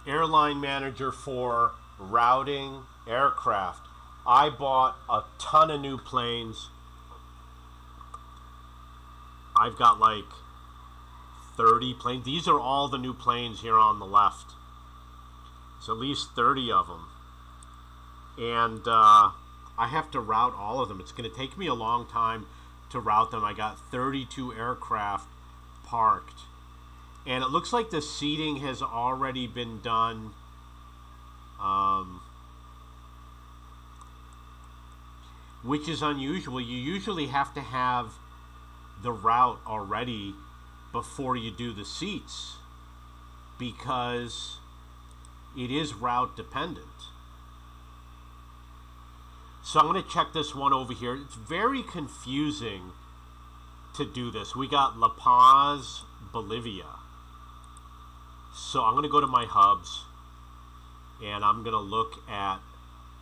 airline manager for routing aircraft. I bought a ton of new planes. I've got like 30 planes. These are all the new planes here on the left. There's at least 30 of them. And I have to route all of them. It's going to take me a long time to route them. I got 32 aircraft parked. And it looks like the seating has already been done. Which is unusual. You usually have to have the route already before you do the seats because it is route dependent. So I'm going to check this one over here. It's very confusing to do this. We got La Paz, Bolivia. So I'm going to go to my hubs and I'm going to look at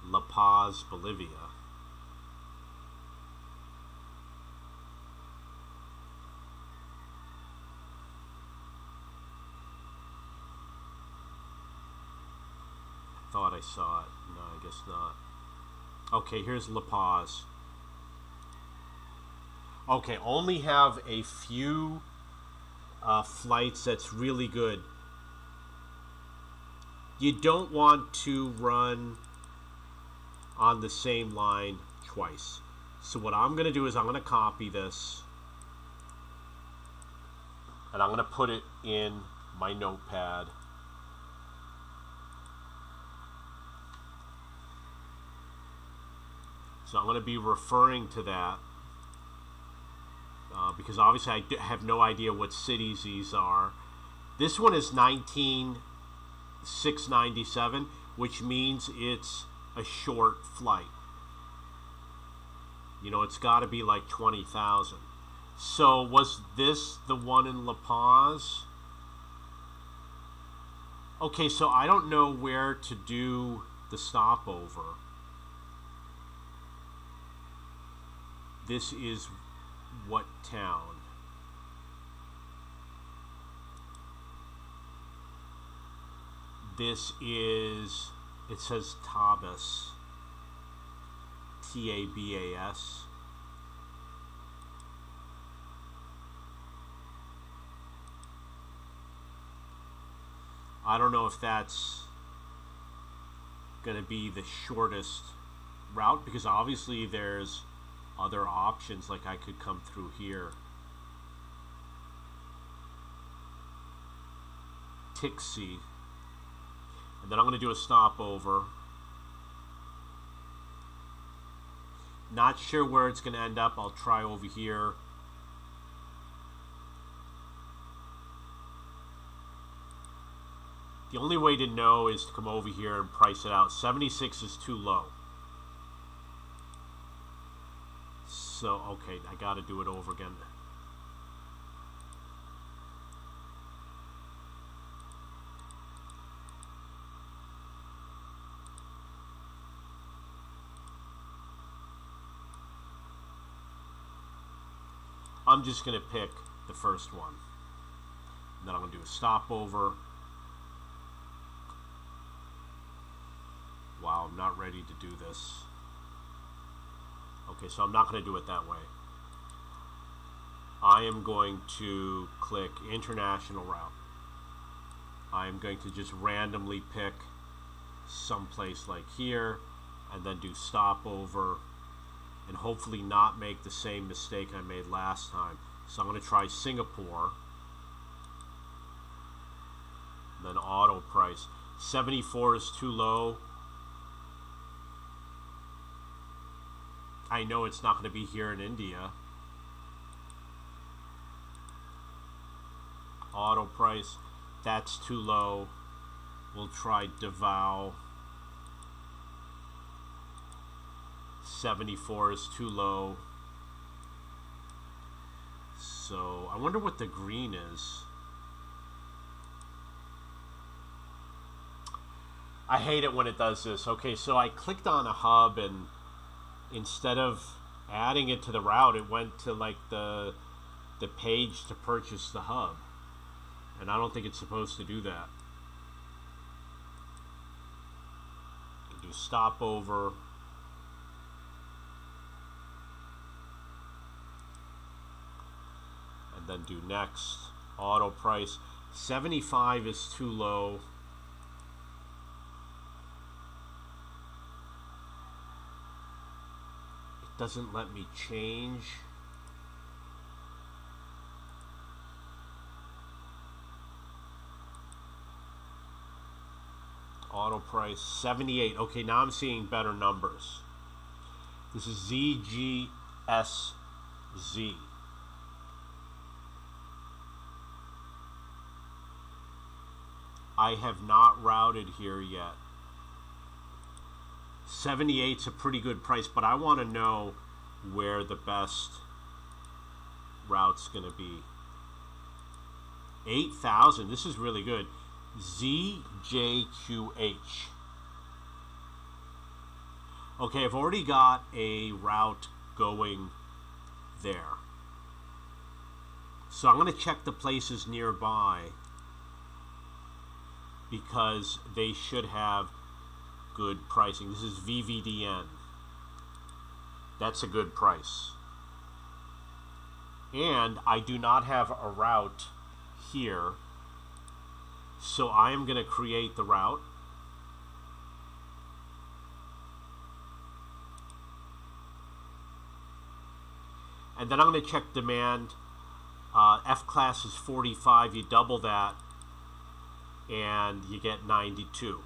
La Paz, Bolivia. Thought I saw it. No, I guess not. Okay, here's La Paz. Okay, only have a few flights that's really good. You don't want to run on the same line twice. So what I'm going to do is I'm going to copy this and I'm going to put it in my notepad. So I'm going to be referring to that because obviously I have no idea what cities these are. This one is 19,697, which means it's a short flight. You know, it's got to be like 20,000. So was this the one in La Paz? Okay, so I don't know where to do the stopover. This is what town? This is, it says Tabas. Tabas. I don't know if that's going to be the shortest route because obviously there's other options, like I could come through here. Tixi. And then I'm going to do a stopover. Not sure where it's going to end up. I'll try over here. The only way to know is to come over here and price it out. 76 is too low. So, okay, I got to do it over again. I'm just going to pick the first one. And then I'm going to do a stopover. Wow, I'm not ready to do this. Okay, so I'm not going to do it that way. I am going to click international route. I am going to just randomly pick someplace like here and then do stopover and hopefully not make the same mistake I made last time. So I'm going to try Singapore. Then auto price. 74 is too low. I know it's not going to be here in India. Auto price, that's too low. We'll try Davao. 74 is too low. So I wonder what the green is. I hate it when it does this. Okay, so I clicked on a hub and instead of adding it to the route, it went to like the page to purchase the hub. And I don't think it's supposed to do that. do stopover. And then do next. Auto price. 75 is too low. It doesn't let me change. Auto price 78. Okay, now I'm seeing better numbers. This is ZGSZ. I have not routed here yet. 78's a pretty good price, but I want to know where the best route's going to be. 8,000. This is really good. ZJQH. Okay, I've already got a route going there. So I'm going to check the places nearby because they should have good pricing. This is VVDN. That's a good price. And I do not have a route here. So I am going to create the route. And then I'm going to check demand. F class is 45. You double that and you get 92.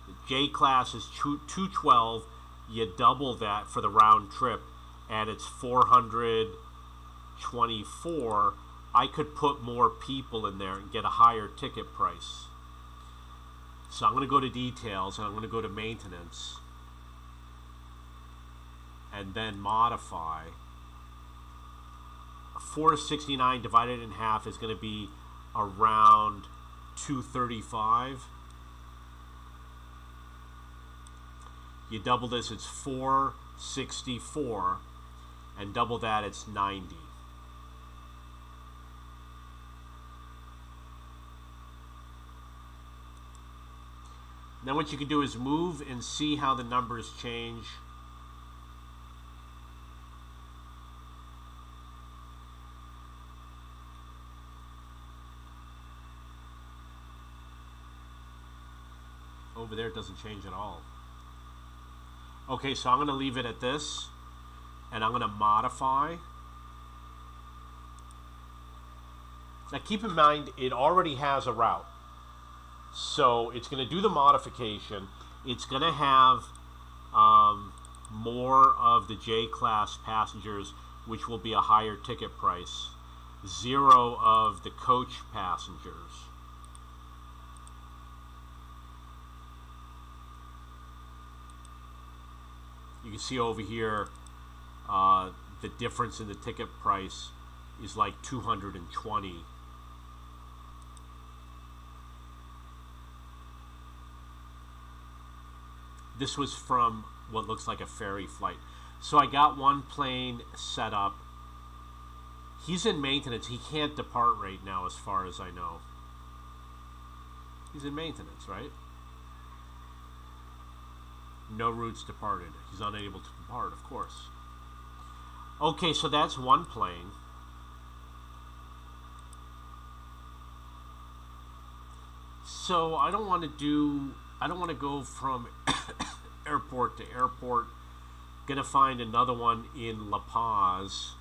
The J class is 212. You double that for the round trip and it's 424. I could put more people in there and get a higher ticket price. So I'm going to go to details and I'm going to go to maintenance and then modify. 469 divided in half is going to be around 235. You double this, it's 464, and double that, it's 90. Then what you can do is move and see how the numbers change. Over there it doesn't change at all. Okay, so I'm going to leave it at this, and I'm going to modify. Now keep in mind, it already has a route. So it's going to do the modification. It's going to have more of the J-class passengers, which will be a higher ticket price. 0 of the coach passengers. You can see over here the difference in the ticket price is like 220. This was from what looks like a ferry flight. So I got one plane set up. He's in maintenance. He can't depart right now as far as I know. He's in maintenance, right? No routes departed. He's unable to depart, of course. Okay, so that's one plane. So I don't want to go from airport to airport. Gonna find another one in La Paz.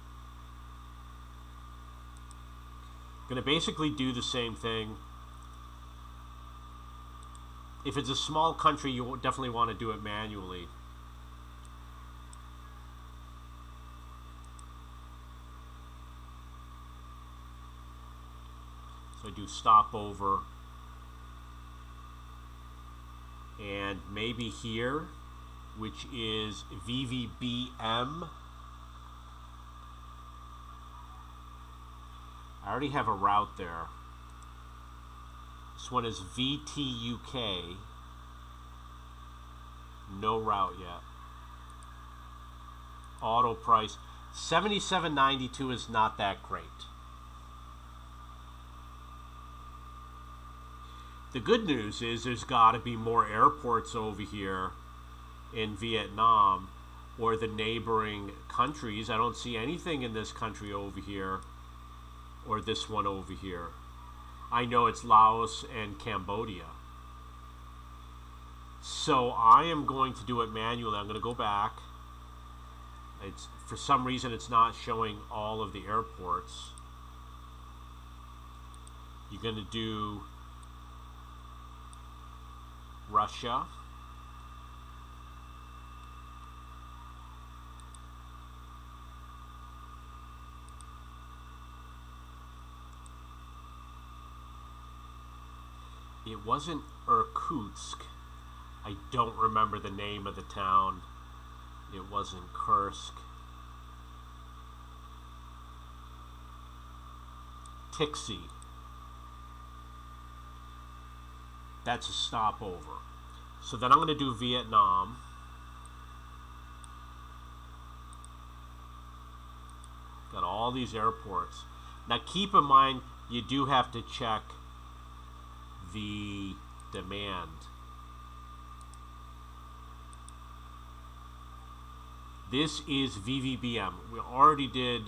Gonna basically do the same thing. If it's a small country, you definitely want to do it manually. So I do stopover. And maybe here, which is VVBM. I already have a route there. This one is VTUK. No route yet. Auto price. 77.92 is not that great. The good news is there's got to be more airports over here in Vietnam or the neighboring countries. I don't see anything in this country over here or this one over here. I know it's Laos and Cambodia. So I am going to do it manually. I'm going to go back. It's for some reason it's not showing all of the airports. You're going to do Russia. It wasn't Irkutsk. I don't remember the name of the town. It wasn't Kursk. Tixi. That's a stopover. So then I'm going to do Vietnam. Got all these airports. Now keep in mind, you do have to check the demand. This is VVBM. We already did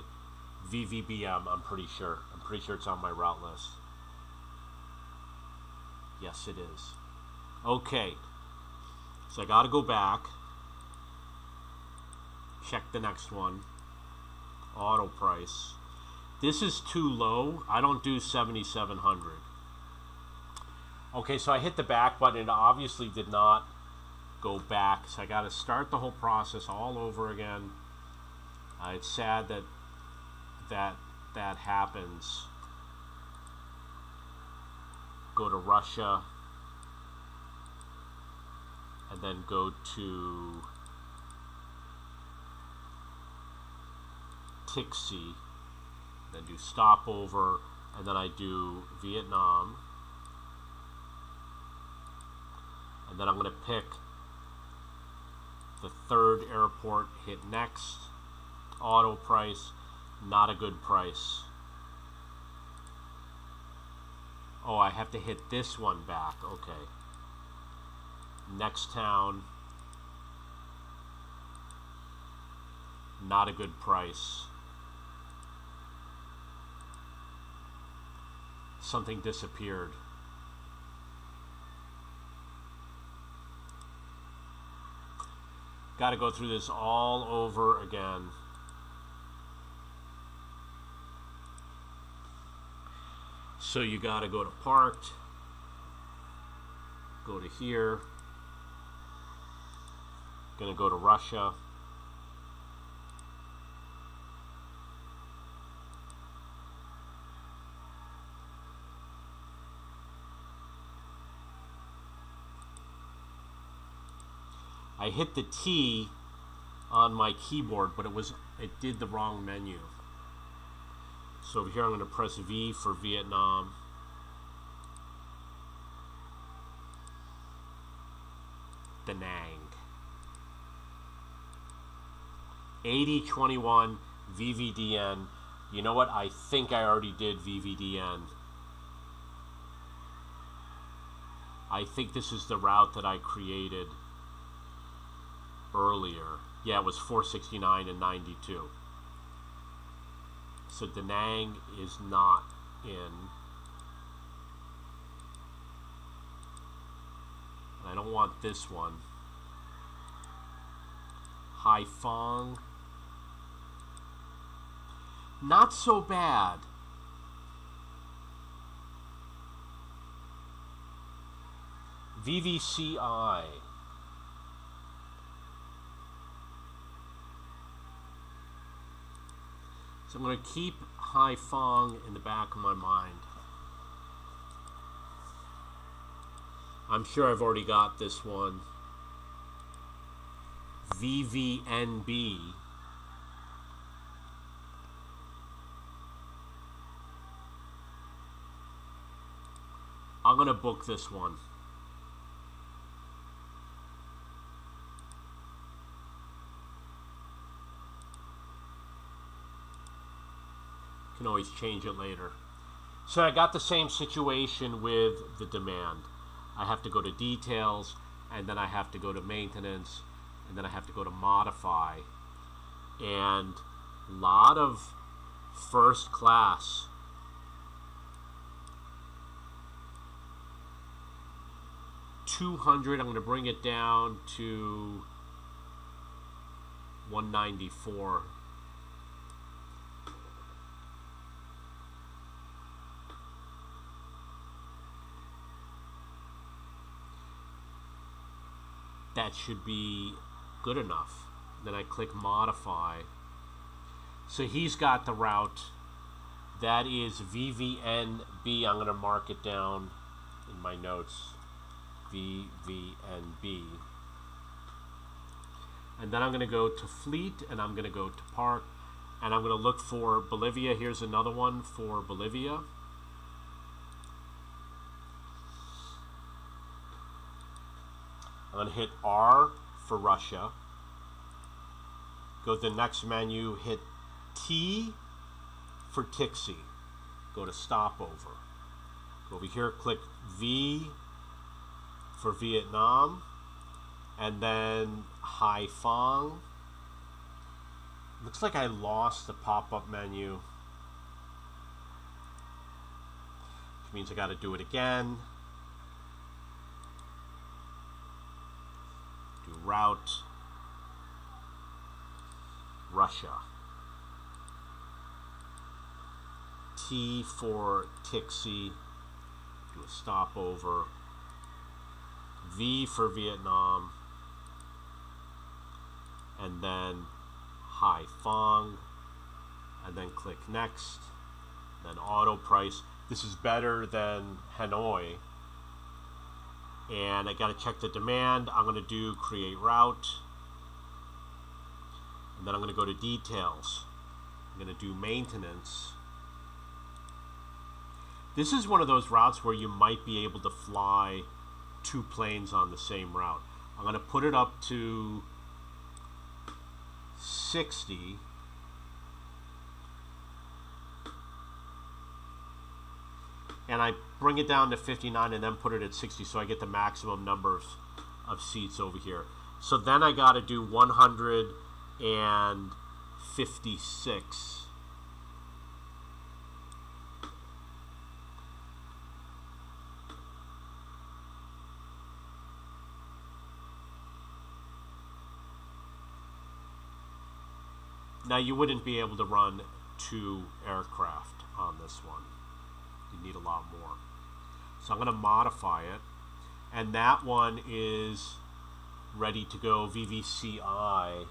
VVBM, I'm pretty sure. I'm pretty sure it's on my route list. Yes, it is. Okay. So I got to go back. Check the next one. Auto price. This is too low. I don't do 7,700. Okay, so I hit the back button. It obviously did not go back. So I got to start the whole process all over again. It's sad that happens. Go to Russia. And then go to Tixi. Then do stopover. And then I do Vietnam. And then I'm going to pick the third airport, hit next. Auto price, not a good price. Oh, I have to hit this one back. Okay. Next town, not a good price. Something disappeared. Got to go through this all over again. So you got to go to parked, go to here, going to go to Russia. I hit the T on my keyboard, but it did the wrong menu. So over here I'm going to press V for Vietnam. Da Nang. 8021 VVDN. You know what? I think I already did VVDN. I think this is the route that I created earlier. Yeah, it was 469 and 92. So Da Nang is not in. I don't want this one. Haiphong. Not so bad. VVCI. So I'm going to keep Haiphong in the back of my mind. I'm sure I've already got this one. VVNB. I'm going to book this one. Can always change it later. So I got the same situation with the demand. I have to go to details, and then I have to go to maintenance, and then I have to go to modify. And a lot of first class. $200, I'm going to bring it down to $194. That should be good enough. Then I click modify. So he's got the route. That is VVNB. I'm going to mark it down in my notes. VVNB. And then I'm going to go to fleet, and I'm going to go to park, and I'm going to look for Bolivia. Here's another one for Bolivia. I'm going to hit R for Russia. Go to the next menu, hit T for Tixi. Go to stopover. Go over here, click V for Vietnam, and then Haiphong. Looks like I lost the pop-up menu, which means I got to do it again. Do route Russia. T for Tixi. Do a stopover. V for Vietnam, and then Haiphong, and then click next, then auto price. This is better than Hanoi, and I got to check the demand. I'm going to do create route, and then I'm going to go to details. I'm going to do maintenance. This is one of those routes where you might be able to fly 2 planes on the same route. I'm going to put it up to 60. And I bring it down to 59 and then put it at 60 so I get the maximum number of seats over here. So then I got to do 156. Now you wouldn't be able to run 2 aircraft on this one. You need a lot more. So I'm going to modify it. And that one is ready to go, VVCI.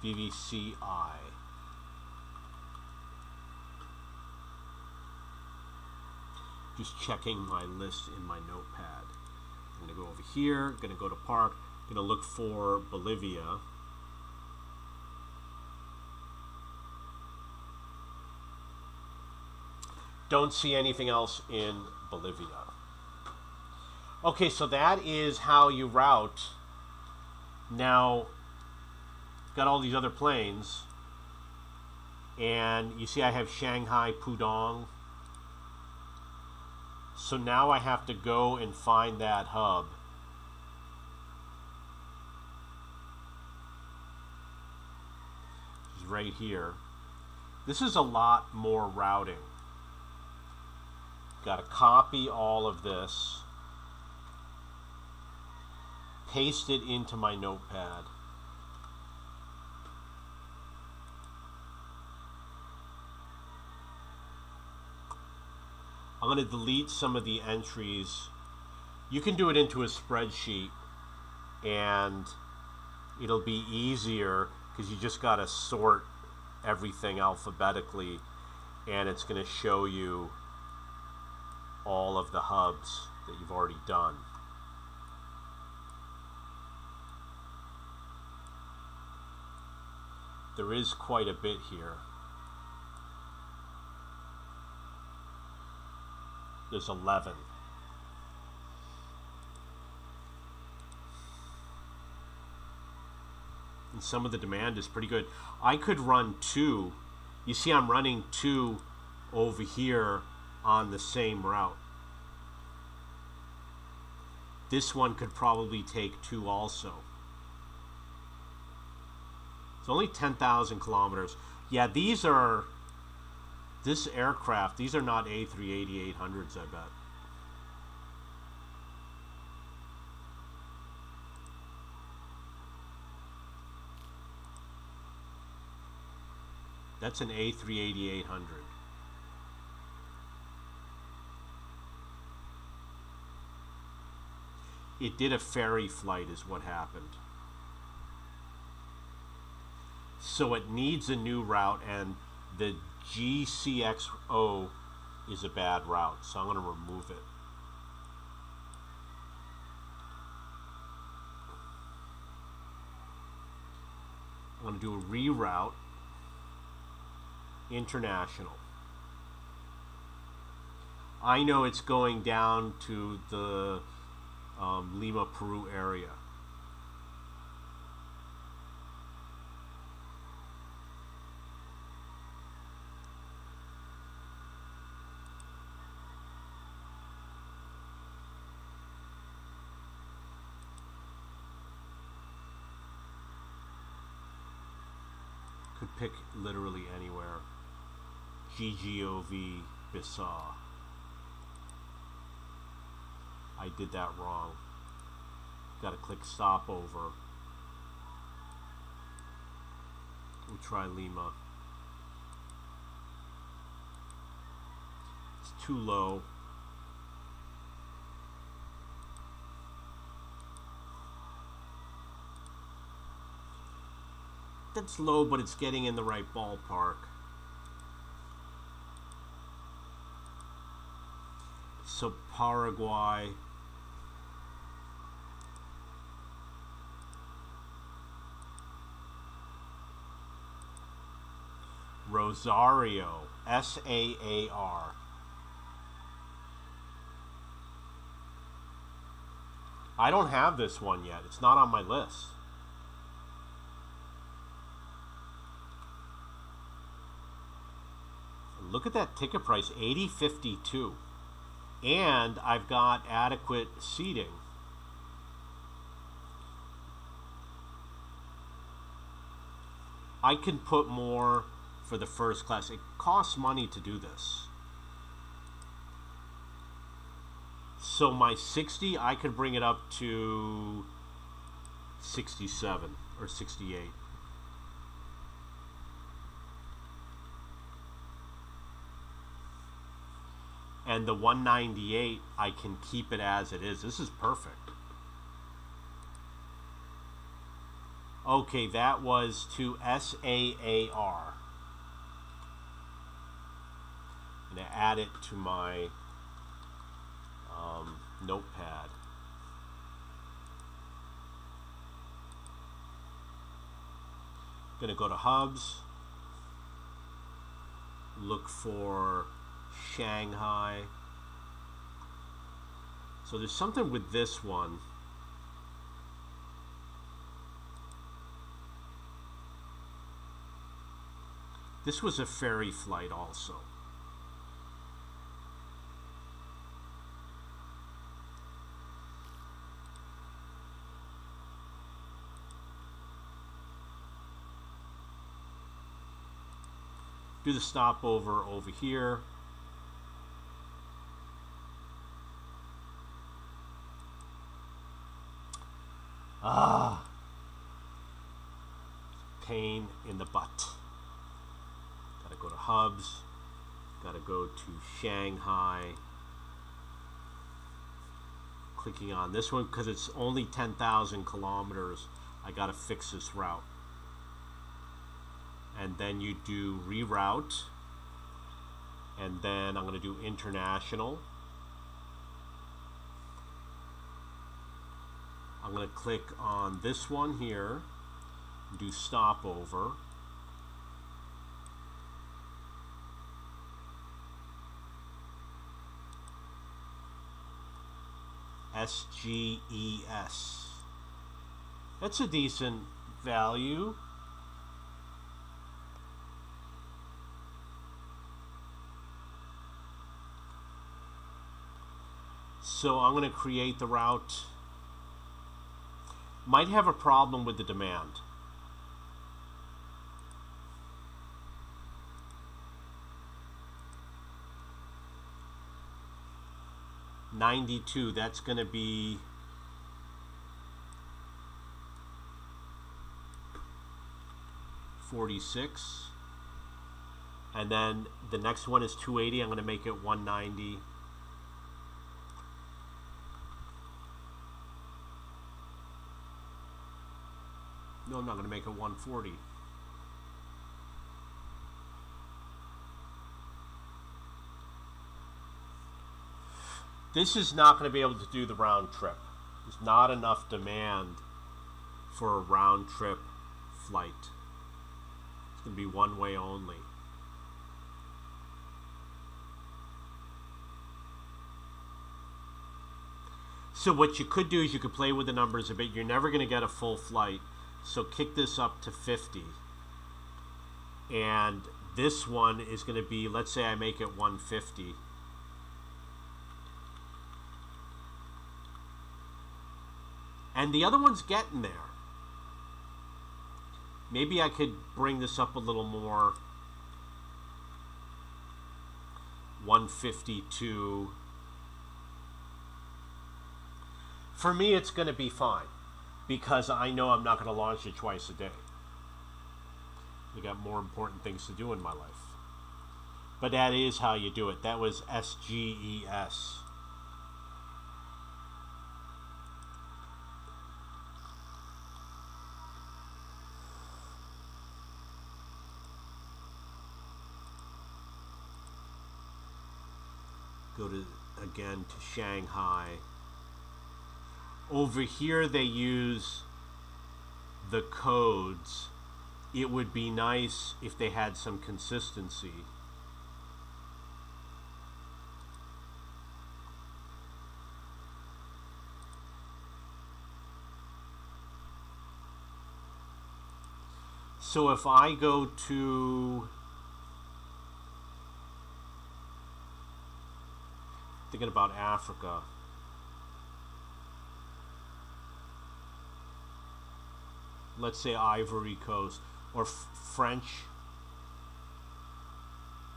VVCI. Just checking my list in my notepad. I'm going to go over here, going to go to park. Going to look for Bolivia. Don't see anything else in Bolivia. Okay, so that is how you route. Now, got all these other planes, and you see I have Shanghai, Pudong. So now I have to go and find that hub. Right here. This is a lot more routing. Got to copy all of this, paste it into my notepad. I'm going to delete some of the entries. You can do it into a spreadsheet and it'll be easier because you just got to sort everything alphabetically, and it's going to show you all of the hubs that you've already done. There is quite a bit here. There's 11. And some of the demand is pretty good. I could run 2. You see I'm running 2 over here on the same route. This one could probably take 2 also. It's only 10,000 kilometers. Yeah, this aircraft, these are not A380-800s, I bet. That's an A380-800. It did a ferry flight is what happened. So it needs a new route, and the GCXO is a bad route, so I'm going to remove it. I'm going to do a reroute international. I know it's going down to the Lima, Peru area. Could pick literally anywhere. GGOV Bissau. I did that wrong. Got to click stop over. We'll try Lima. It's too low. That's low, but it's getting in the right ballpark. So Paraguay. Rosario, SAAR. I don't have this one yet. It's not on my list. Look at that ticket price, $80.52. And I've got adequate seating. I can put more for the first class. It costs money to do this. So my 60, I could bring it up to 67 or 68. And the 198, I can keep it as it is. This is perfect. Okay, that was to SAAR. I'm going to add it to my notepad. Going to go to hubs. Look for Shanghai. So there's something with this one. This was a ferry flight also. Do the stopover over here. Pain in the butt. Gotta go to hubs. Gotta go to Shanghai. Clicking on this one because it's only 10,000 kilometers. I gotta fix this route. And then you do reroute. And then I'm gonna do international. I'm going to click on this one here, do stopover. SGES. That's a decent value. So I'm going to create the route. Might have a problem with the demand. $92, that's going to be $46. And then the next one is $280. I'm going to make it $190. No, I'm not going to make it $140. This is not going to be able to do the round trip. There's not enough demand for a round trip flight. It's going to be one way only. So what you could do is you could play with the numbers a bit. You're never going to get a full flight. So kick this up to 50. And this one is going to be, let's say I make it 150. And the other one's getting there. Maybe I could bring this up a little more. 152. For me, it's going to be fine because I know I'm not going to launch it twice a day. I got more important things to do in my life. But that is how you do it. That was SGES. Go to, again, to Shanghai. Over here they use the codes. It would be nice if they had some consistency. So if I go to, thinking about Africa, let's say Ivory Coast or French,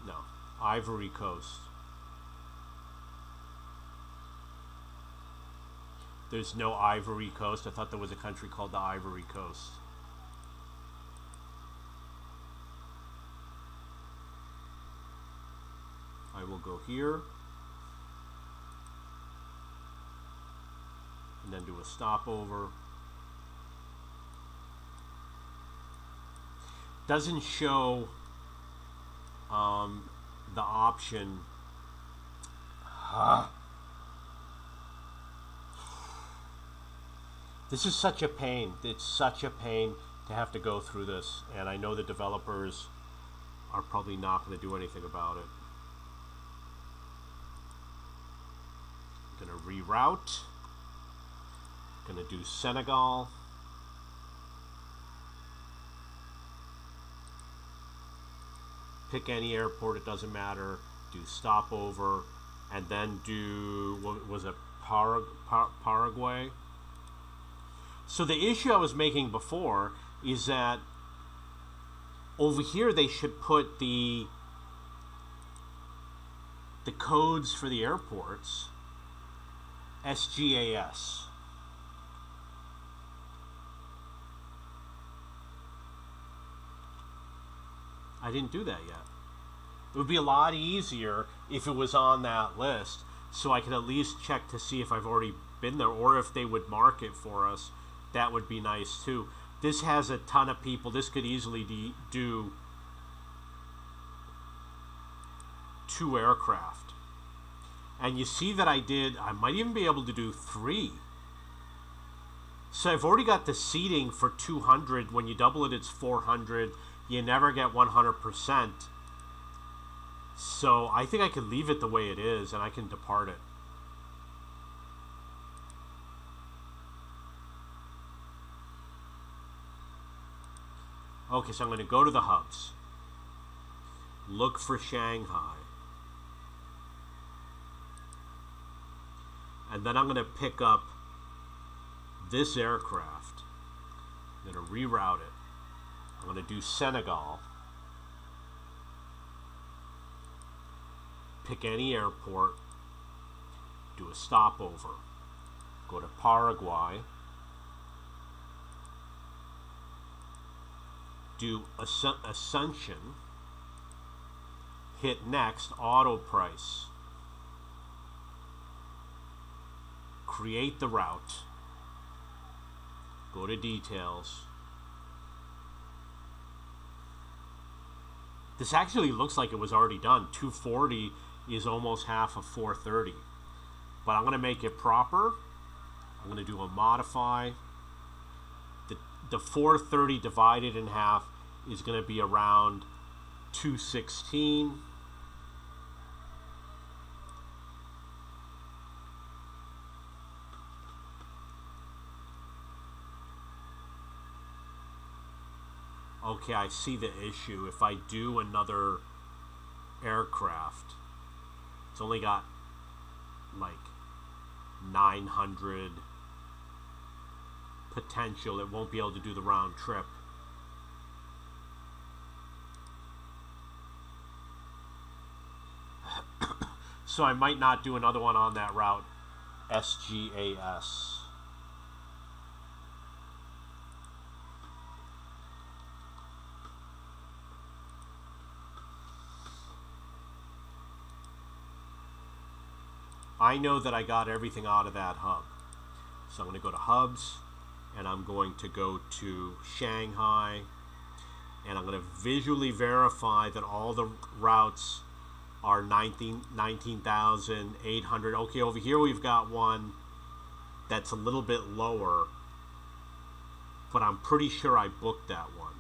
no, Ivory Coast. There's no Ivory Coast. I thought there was a country called the Ivory Coast. I will go here and then do a stopover. Doesn't show the option. This is such a pain. It's such a pain to have to go through this, and I know the developers are probably not going to do anything about it. I'm going to reroute. I'm going to do Senegal. Pick any airport, it doesn't matter. Do stopover, and then do, what was it, Paraguay? So the issue I was making before is that over here they should put the codes for the airports, SGAS. I didn't do that yet. It would be a lot easier if it was on that list, so I could at least check to see if I've already been there, or if they would mark it for us. That would be nice too. This has a ton of people. This could easily do 2 aircraft. And you see that I might even be able to do 3. So I've already got the seating for 200. When you double it, it's 400. You never get 100%. So I think I could leave it the way it is, and I can depart it. Okay, so I'm going to go to the hubs. Look for Shanghai. And then I'm going to pick up this aircraft. I'm going to reroute it. I'm going to do Senegal. Pick any airport. Do a stopover. Go to Paraguay. Do Ascension. Hit next, auto price. Create the route. Go to details. This actually looks like it was already done. 240 is almost half of 430. But I'm going to make it proper. I'm going to do a modify. The 430 divided in half is going to be around 216. Okay, I see the issue. If I do another aircraft, it's only got like 900 potential. It won't be able to do the round trip. So I might not do another one on that route, SGAS. I know that I got everything out of that hub. So I'm going to go to hubs, and I'm going to go to Shanghai, and I'm going to visually verify that all the routes are 19,800. Okay, over here we've got one that's a little bit lower, but I'm pretty sure I booked that one.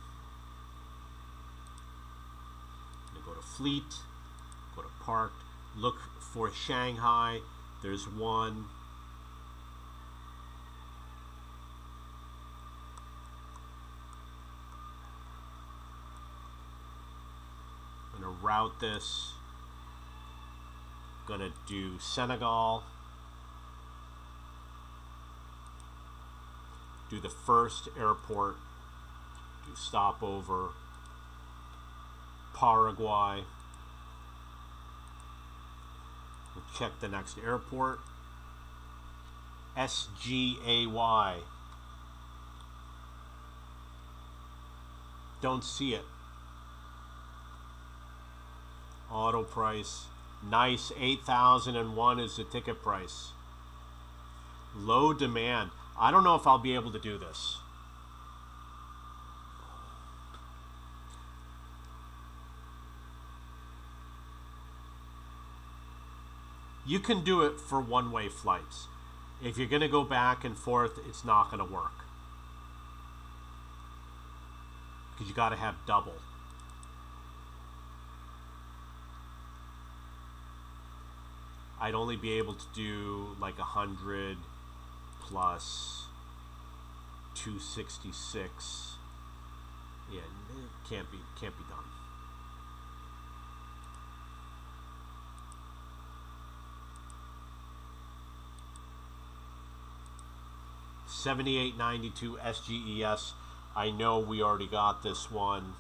I'm going to go to fleet, go to parked, look for Shanghai. There's one. I'm going to route this. Going to do Senegal. Do the first airport. Do stopover. Paraguay. We'll check the next airport. SGAY. Don't see it. Auto price. Nice, 8,001 is the ticket price. Low demand. I don't know if I'll be able to do this. You can do it for one-way flights. If you're going to go back and forth, it's not going to work. Because you got to have double. I'd only be able to do like 100 plus 266. Yeah, it can't be done. $78.92 SGES. I know we already got this one.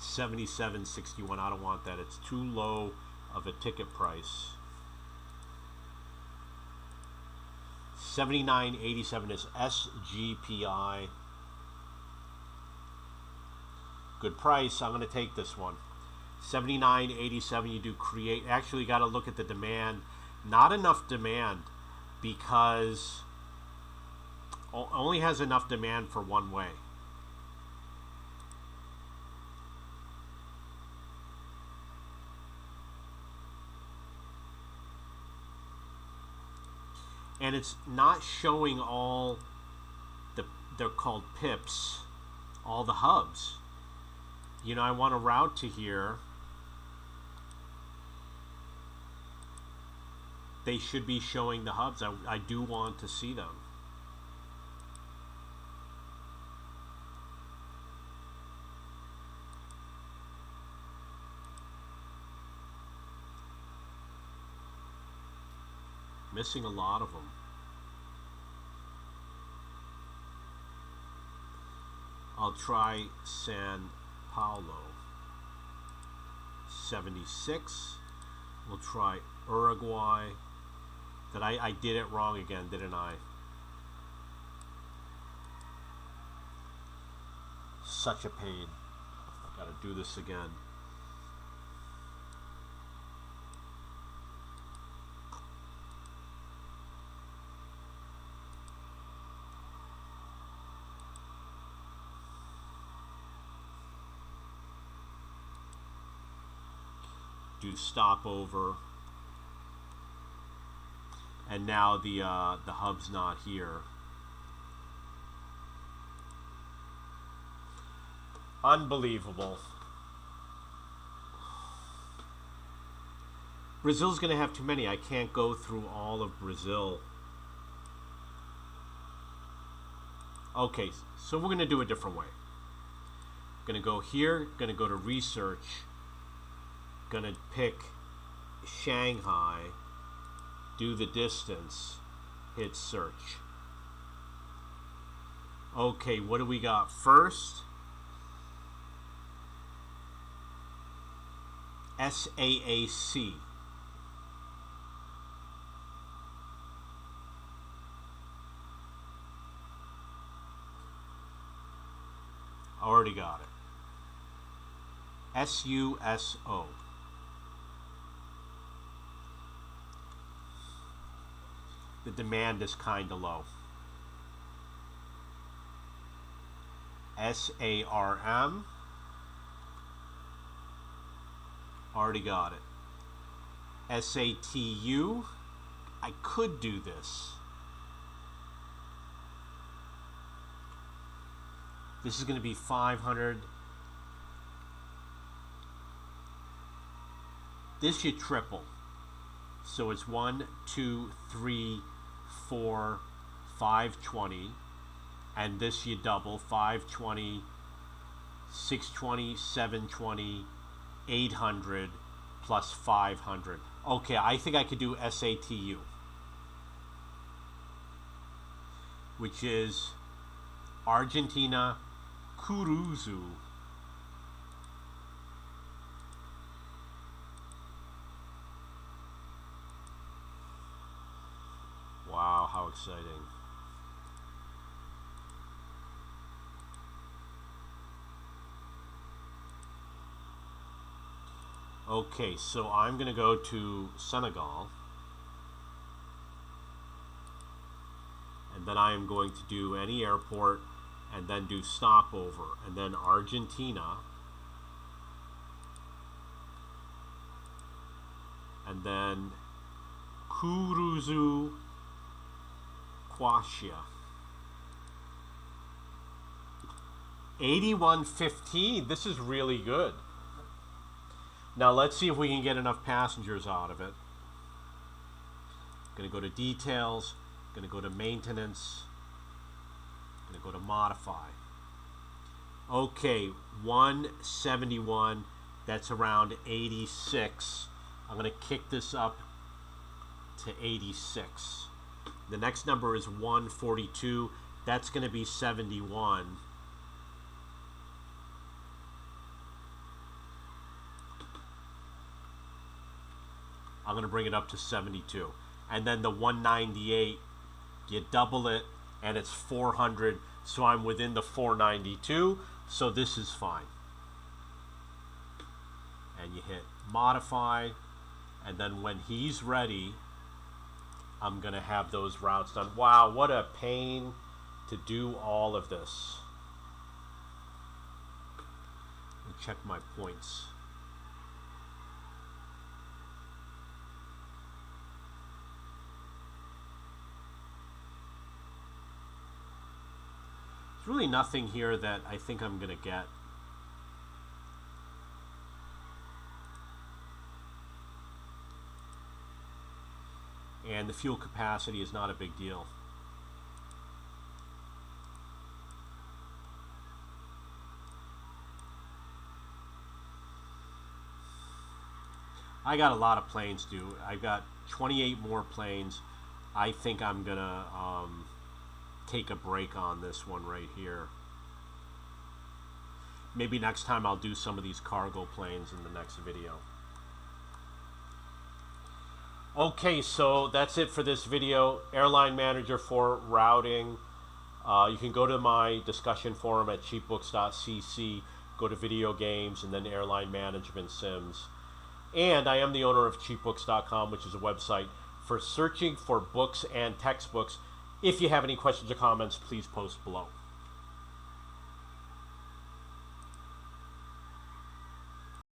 $77.61. I don't want that. It's too low of a ticket price. $79.87 is SGPI. Good price. I'm going to take this one. $79.87. You do create. Actually, got to look at the demand. Not enough demand because only has enough demand for one way. And it's not showing all they're called pips, all the hubs. You know, I want to route to here. They should be showing the hubs. I do want to see them. missing a lot of them. I'll try San Paulo. 76. We'll try Uruguay. I did it wrong again, didn't I? Such a pain. I've got to do this again. Do stopover, and now the hub's not here. Unbelievable. Brazil's going to have too many. I can't go through all of Brazil. Okay, so we're going to do a different way. Going to go here, going to go to research. Going to pick Shanghai, do the distance, hit search. Okay, what do we got first? SAAC. Already got it. SUSO. The demand is kind of low. SARM. Already got it. SATU. I could do this. This is going to be 500. This you triple. So it's 1, 2, 3, 4, 520. And this you double. 520, 620, 720, 800 plus 500. Okay, I think I could do SATU, which is Argentina Curuzu. Wow, how exciting. Okay, so I'm going to go to Senegal. And then I am going to do any airport and then do stopover. And then Argentina. And then Curuzu Quashia. 81.15. This is really good. Now let's see if we can get enough passengers out of it. Going to go to details. Going to go to maintenance. Going to go to modify. Okay, 171. That's around 86. I'm going to kick this up to 86. The next number is 142. That's going to be 71. I'm going to bring it up to 72. And then the 198, you double it, and it's 400. So I'm within the 492. So this is fine. And you hit modify. And then when he's ready, I'm going to have those routes done. Wow, what a pain to do all of this. Let me check my points. There's really nothing here that I think I'm going to get. And the fuel capacity is not a big deal. I got a lot of planes due. I've got 28 more planes. I think I'm gonna take a break on this one right here. Maybe next time I'll do some of these cargo planes in the next video. Okay, so that's it for this video. Airline Manager for routing. You can go to my discussion forum at cheapbooks.cc, go to video games, and then airline management sims. And I am the owner of cheapbooks.com, which is a website for searching for books and textbooks. If you have any questions or comments, please post below.